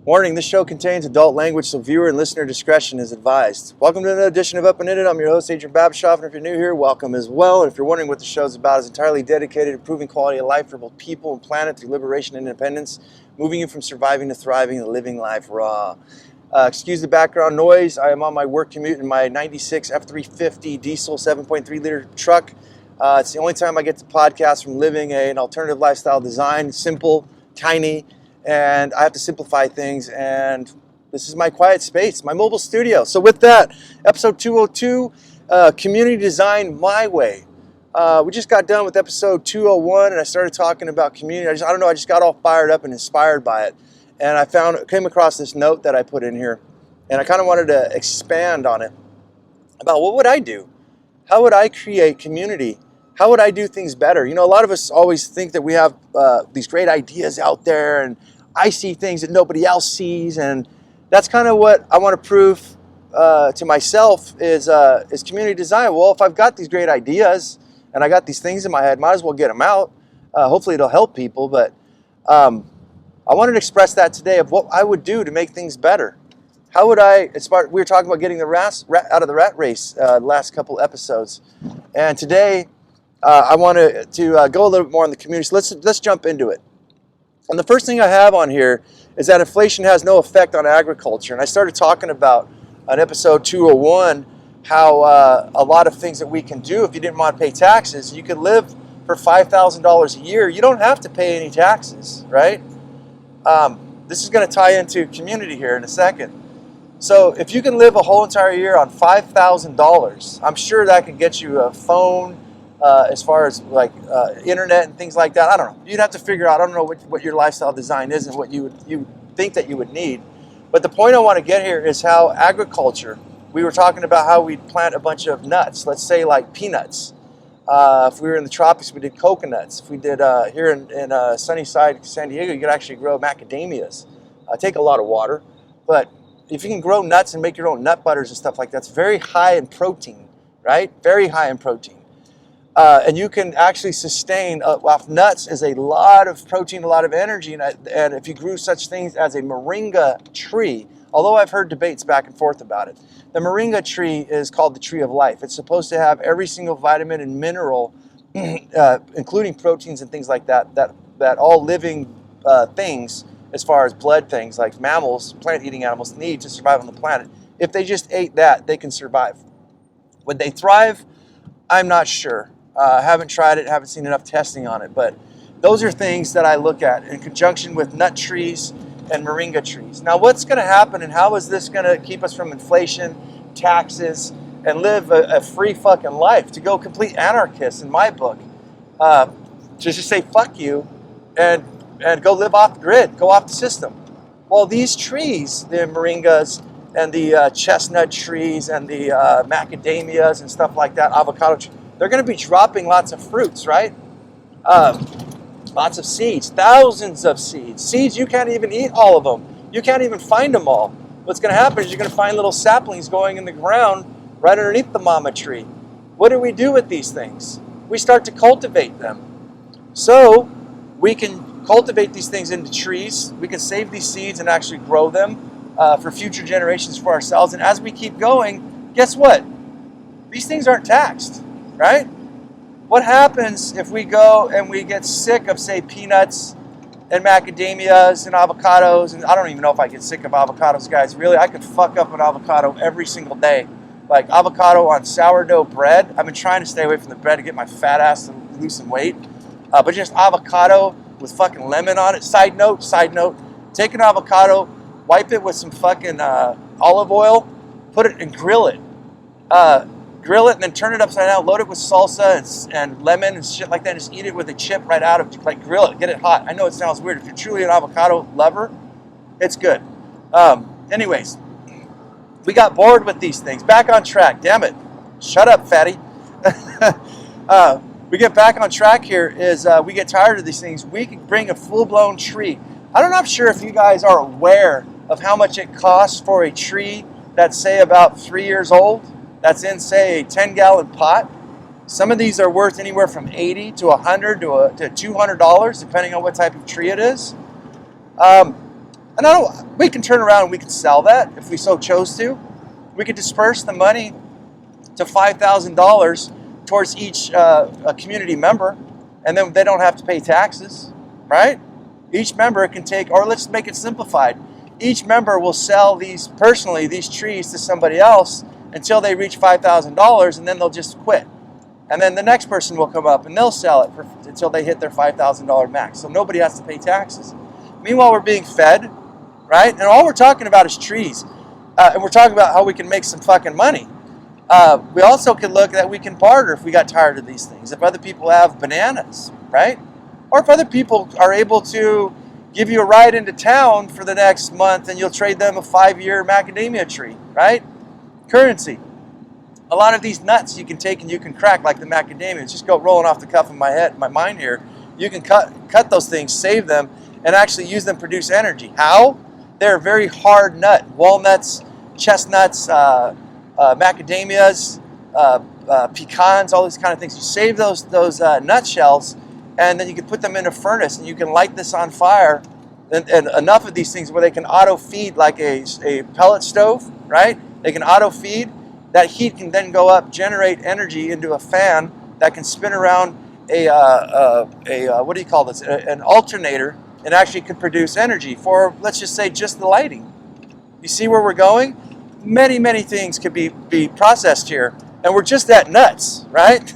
Warning, this show contains adult language, so viewer and listener discretion is advised. Welcome to another edition of Up and In It. I'm your host, Adrian Babashoff, and if you're new here, welcome as well. And if you're wondering what the show is about, it's entirely dedicated to improving quality of life for both people and planet through liberation and independence, moving you from surviving to thriving and living life raw. Excuse the background noise. I am on my work commute in my 96 F350 diesel 7.3 liter truck. It's the only time I get to podcast from living an alternative lifestyle design, simple, tiny, and I have to simplify things, and this is my quiet space, my mobile studio. So with that, episode 202, community design my way. We just got done with episode 201, and I started talking about community. I just got all fired up and inspired by it. And I came across this note that I put in here, and I kind of wanted to expand on it about what would I do? How would I create community? How would I do things better? You know, a lot of us always think that we have these great ideas out there, and I see things that nobody else sees, and that's kind of what I want to prove to myself is community design. Well, if I've got these great ideas and I got these things in my head, might as well get them out. Hopefully it'll help people, but I wanted to express that today of what I would do to make things better. How would I, we were talking about getting the rat out of the rat race last couple episodes, and today I want to go a little bit more on the community, so let's jump into it. And the first thing I have on here is that inflation has no effect on agriculture. And I started talking about on episode 201 how a lot of things that we can do if you didn't want to pay taxes. You could live for $5,000 a year. You don't have to pay any taxes, right? This is going to tie into community here in a second. So if you can live a whole entire year on $5,000, I'm sure that can get you a phone, as far as like internet and things like that. I don't know. You'd have to figure out. I don't know what your lifestyle design is and what you think that you would need. But the point I want to get here is how agriculture. We were talking about how we'd plant a bunch of nuts. Let's say like peanuts. If we were in the tropics, we did coconuts. If we did here in sunny side San Diego, you could actually grow macadamias. Take a lot of water, but if you can grow nuts and make your own nut butters and stuff like that, it's very high in protein, right? Very high in protein. And you can actually sustain off nuts is a lot of protein, a lot of energy. And if you grew such things as a moringa tree, although I've heard debates back and forth about it, the moringa tree is called the tree of life. It's supposed to have every single vitamin and mineral, including proteins and things like that all living things, as far as blood things like mammals, plant-eating animals, need to survive on the planet. If they just ate that, they can survive. Would they thrive? I'm not sure. Haven't tried it, haven't seen enough testing on it, but those are things that I look at in conjunction with nut trees and moringa trees. Now, what's going to happen and how is this going to keep us from inflation, taxes, and live a free fucking life? To go complete anarchist in my book, to just say fuck you and go live off the grid, go off the system. Well, these trees, the moringas and the chestnut trees and the macadamias and stuff like that, avocado trees, they're going to be dropping lots of fruits, right? Lots of seeds, thousands of seeds. Seeds, you can't even eat all of them. You can't even find them all. What's going to happen is you're going to find little saplings going in the ground right underneath the mama tree. What do we do with these things? We start to cultivate them. So we can cultivate these things into trees. We can save these seeds and actually grow them for future generations for ourselves. And as we keep going, guess what? These things aren't taxed. Right? What happens if we go and we get sick of, say, peanuts and macadamias and avocados? And I don't even know if I get sick of avocados, guys. Really, I could fuck up an avocado every single day. Like avocado on sourdough bread. I've been trying to stay away from the bread to get my fat ass to lose some weight. But just avocado with fucking lemon on it. Side note, take an avocado, wipe it with some fucking olive oil, put it and grill it. Grill it and then turn it upside down, load it with salsa and lemon and shit like that, and just eat it with a chip right out of, like, grill it, get it hot. I know it sounds weird. If you're truly an avocado lover, it's good. Anyways, we got bored with these things. Back on track, damn it. Shut up, fatty. We get back on track here is we get tired of these things. We can bring a full-blown tree. I'm not sure if you guys are aware of how much it costs for a tree that's, say, about 3 years old. That's in, say, a 10-gallon pot. Some of these are worth anywhere from $80 to $100 to $200, depending on what type of tree it is. And we can turn around and we can sell that if we so chose to. We could disperse the money to $5,000 towards each a community member, and then they don't have to pay taxes, right? Each member can take, or let's make it simplified. Each member will sell these trees to somebody else until they reach $5,000, and then they'll just quit. And then the next person will come up and they'll sell it until they hit their $5,000 max. So nobody has to pay taxes. Meanwhile, we're being fed, right? And all we're talking about is trees. And we're talking about how we can make some fucking money. We also could look that we can barter if we got tired of these things. If other people have bananas, right? Or if other people are able to give you a ride into town for the next month and you'll trade them a 5-year macadamia tree, right? Currency. A lot of these nuts you can take and you can crack like the macadamias. Just go rolling off the cuff of my mind here. You can cut those things, save them, and actually use them to produce energy. How? They're a very hard nut. Walnuts, chestnuts, macadamias, pecans, all these kind of things. You save those nutshells, and then you can put them in a furnace, and you can light this on fire, and enough of these things where they can auto feed like a pellet stove, right? They can auto feed. That heat can then go up, generate energy into a fan that can spin around what do you call this? An alternator, and actually could produce energy for, let's just say, just the lighting. You see where we're going? Many, many things could be processed here, and we're just at nuts, right?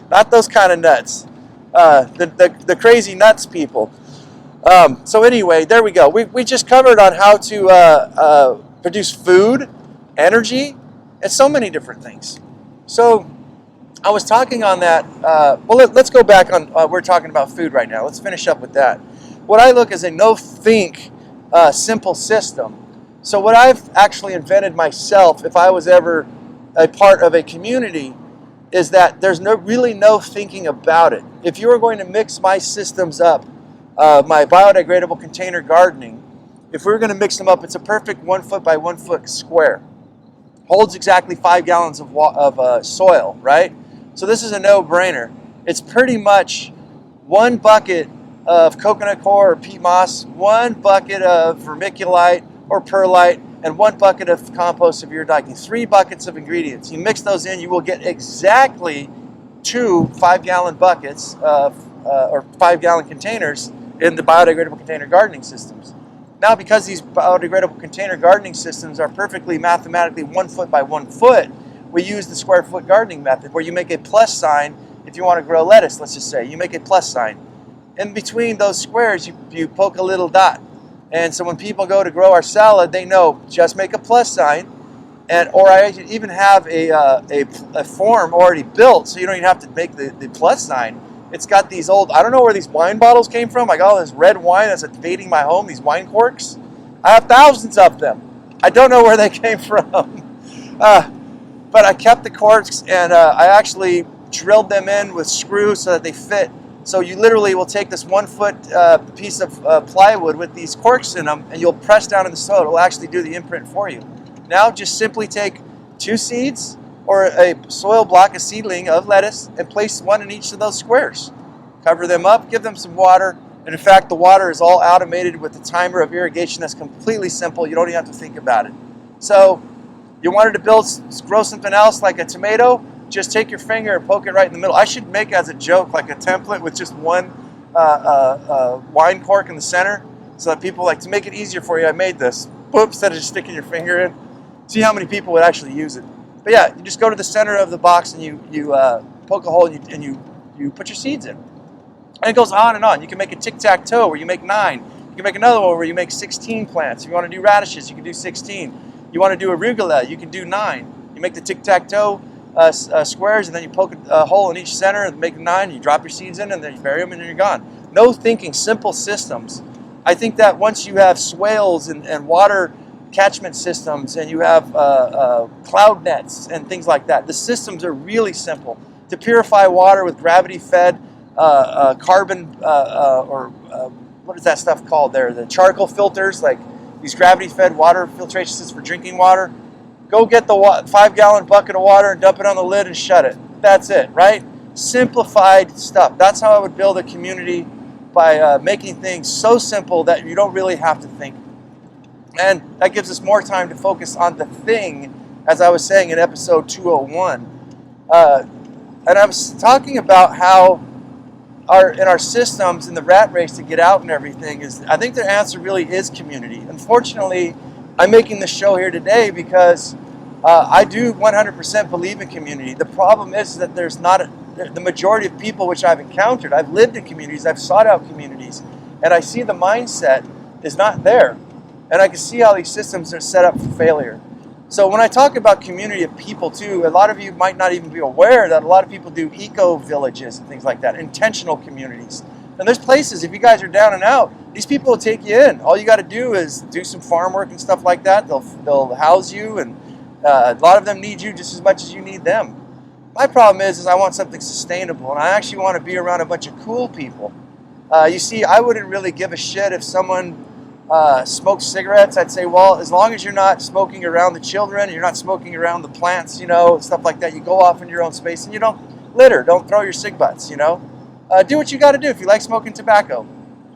Not those kind of nuts. The crazy nuts people. So anyway, there we go. We just covered on how to produce food, energy, and so many different things. So I was talking on that. Let's go back on. We're talking about food right now. Let's finish up with that. What I look as a no-think, simple system. So what I've actually invented myself, if I was ever a part of a community, is that there's really no thinking about it. If you were going to mix my systems up, my biodegradable container gardening, if we were going to mix them up, it's a perfect 1 foot by 1 foot square. Holds exactly 5 gallons of soil, right? So this is a no-brainer. It's pretty much 1 bucket of coconut coir or peat moss, 1 bucket of vermiculite or perlite, and 1 bucket of compost of your dike. 3 buckets of ingredients. You mix those in, you will get exactly 2 5-gallon buckets or 5-gallon containers in the biodegradable container gardening systems. Now, because these biodegradable container gardening systems are perfectly mathematically 1 foot by 1 foot, we use the square foot gardening method, where you make a plus sign if you want to grow lettuce, let's just say. You make a plus sign. In between those squares, you poke a little dot. And so when people go to grow our salad, they know just make a plus sign. Or I even have a form already built, so you don't even have to make the plus sign. It's got these old, I don't know where these wine bottles came from. I got all this red wine that's invading my home, these wine corks. I have thousands of them. I don't know where they came from. But I kept the corks, and I actually drilled them in with screws so that they fit. So you literally will take this 1 foot piece of plywood with these corks in them, and you'll press down in the soil. It will actually do the imprint for you. Now just simply take 2 seeds or a soil block, a seedling of lettuce, and place 1 in each of those squares. Cover them up, give them some water, and in fact the water is all automated with the timer of irrigation that's completely simple. You don't even have to think about it. So you wanted to grow something else like a tomato, just take your finger and poke it right in the middle. I should make as a joke like a template with just 1 wine cork in the center, so that people, like, to make it easier for you, I made this. Boop, instead of just sticking your finger in. See how many people would actually use it. But yeah, you just go to the center of the box and you poke a hole and you put your seeds in. And it goes on and on. You can make a tic-tac-toe where you make 9. You can make another one where you make 16 plants. If you want to do radishes, you can do 16. You want to do arugula, you can do 9. You make the tic-tac-toe squares, and then you poke a hole in each center and make 9. You drop your seeds in, and then you bury them, and then you're gone. No thinking, simple systems. I think that once you have swales and water catchment systems, and you have cloud nets and things like that, the systems are really simple. To purify water with gravity-fed carbon, what is that stuff called there? The charcoal filters, like these gravity-fed water filtration systems for drinking water. Go get the 5-gallon bucket of water and dump it on the lid and shut it. That's it, right? Simplified stuff. That's how I would build a community by making things so simple that you don't really have to think. And that gives us more time to focus on the thing, as I was saying in episode 201. And I was talking about how in our systems, in the rat race to get out and everything, I think the answer really is community. Unfortunately, I'm making this show here today because I do 100% believe in community. The problem is that there's not the majority of people which I've encountered. I've lived in communities, I've sought out communities, and I see the mindset is not there. And I can see how these systems are set up for failure. So when I talk about community of people too, a lot of you might not even be aware that a lot of people do eco-villages and things like that, intentional communities. And there's places, if you guys are down and out, these people will take you in. All you got to do is do some farm work and stuff like that. They'll house you, and a lot of them need you just as much as you need them. My problem is I want something sustainable, and I actually want to be around a bunch of cool people. You see, I wouldn't really give a shit if someone smokes cigarettes. I'd say, well, as long as you're not smoking around the children, and you're not smoking around the plants, stuff like that, you go off in your own space, and you don't litter, don't throw your cig butts, do what you got to do. If you like smoking tobacco,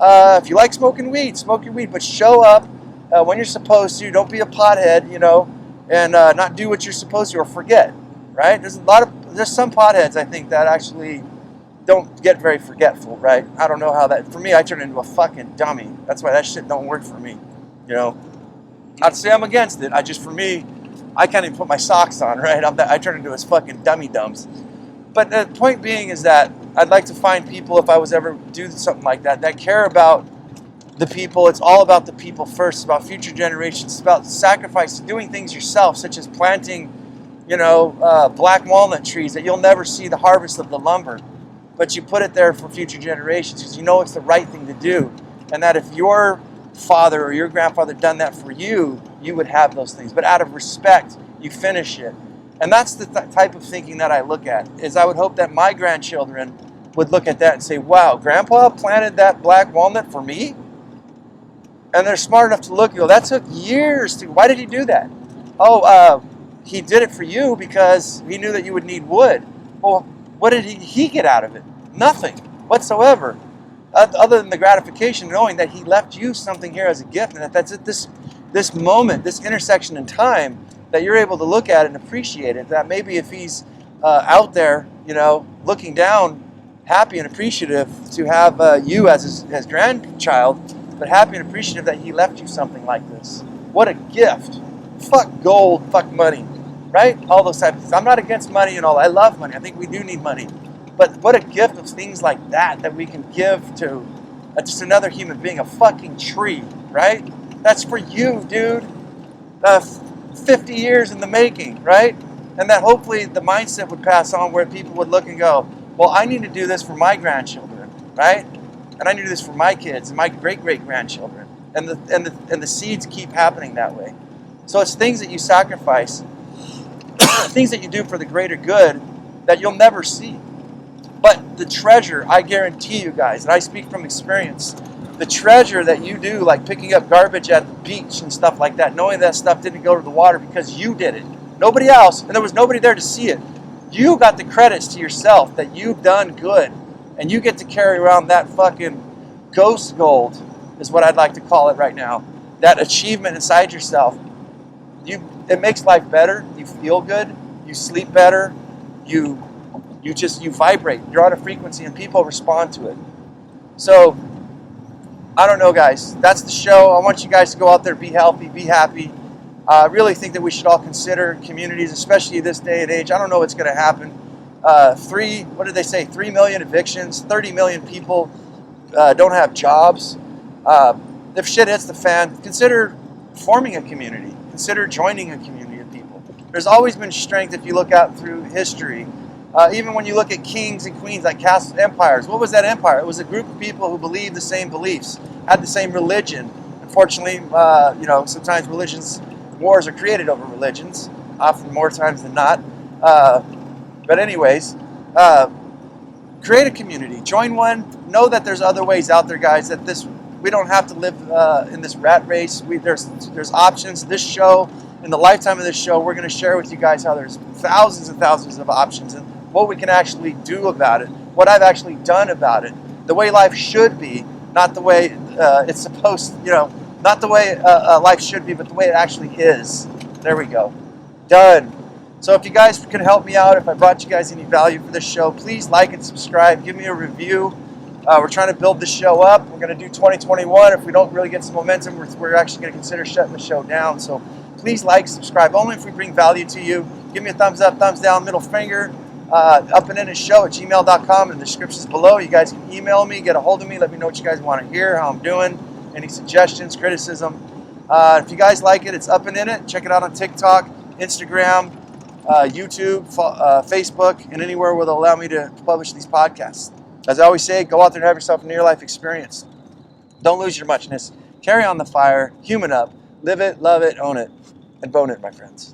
if you like smoking weed, smoke your weed, but show up when you're supposed to. Don't be a pothead, and not do what you're supposed to or forget, right? There's some potheads, I think, that actually don't get very forgetful, right? I don't know how that, for me, I turn into a fucking dummy. That's why that shit don't work for me, Not to say I'm against it, for me, I can't even put my socks on, right? I turn into a fucking dummy dumbs. But the point being is that I'd like to find people, if I was ever do something like that, that care about the people. It's all about the people first. It's about future generations. It's about sacrifice, doing things yourself, such as planting, black walnut trees that you'll never see the harvest of the lumber. But you put it there for future generations because you know it's the right thing to do. And that if your father or your grandfather done that for you, you would have those things. But out of respect, you finish it. And that's the type of thinking that I look at, is I would hope that my grandchildren would look at that and say, wow, Grandpa planted that black walnut for me? And they're smart enough to look and go, that took years why did he do that? Oh, he did it for you because he knew that you would need wood. Well, what did he get out of it? Nothing whatsoever, other than the gratification, knowing that he left you something here as a gift, and that's at this moment, this intersection in time, that you're able to look at it and appreciate it. That maybe if he's out there, looking down, happy and appreciative to have you as his grandchild, but happy and appreciative that he left you something like this. What a gift. Fuck gold, fuck money, right? All those types of things. I'm not against money and all. I love money. I think we do need money. But what a gift of things like that we can give to just another human being, a fucking tree, right? That's for you, dude. 50 years in the making, right? And that hopefully the mindset would pass on where people would look and go, well, I need to do this for my grandchildren, right? And I need to do this for my kids and my great-great-grandchildren. And the seeds keep happening that way. So it's things that you sacrifice, things that you do for the greater good that you'll never see. But the treasure, I guarantee you guys, and I speak from experience, the treasure that you do, like picking up garbage at the beach and stuff like that, knowing that stuff didn't go to the water because you did it. Nobody else, and there was nobody there to see it. You got the credits to yourself that you've done good, and you get to carry around that fucking ghost gold, is what I'd like to call it right now. That achievement inside yourself. It makes life better. You feel good. You sleep better. You vibrate. You're on a frequency, and people respond to it. So, I don't know, guys. That's the show. I want you guys to go out there, be healthy, be happy. I really think that we should all consider communities, especially this day and age. I don't know what's going to happen. 3 million evictions, 30 million people don't have jobs. If shit hits the fan, consider forming a community. Consider joining a community of people. There's always been strength if you look out through history. Even when you look at kings and queens, like empires, what was that empire? It was a group of people who believed the same beliefs, had the same religion. Unfortunately, sometimes wars are created over religions, often more times than not. But anyways, create a community, join one. Know that there's other ways out there, guys. That we don't have to live in this rat race. There's options. This show, in the lifetime of this show, we're going to share with you guys how there's thousands and thousands of options and what we can actually do about it, what I've actually done about it. the way life should be, not the way it's supposed, not the way life should be, but the way it actually is. There we go. Done. So if you guys could help me out, if I brought you guys any value for this show, please like and subscribe. Give me a review. We're trying to build the show up. We're going to do 2021. If we don't really get some momentum, we're actually going to consider shutting the show down. So please like, subscribe. Only if we bring value to you. Give me a thumbs up, thumbs down, middle finger. upandinitshow@gmail.com. In the descriptions below. You guys can email me, get a hold of me. Let me know what you guys want to hear, how I'm doing, any suggestions, criticism. If you guys like it, it's Up and In It. Check it out on TikTok, Instagram, YouTube, Facebook, and anywhere where they'll allow me to publish these podcasts. As I always say, go out there and have yourself a near-life experience. Don't lose your muchness. Carry on the fire. Human up. Live it, love it, own it, and bone it, my friends.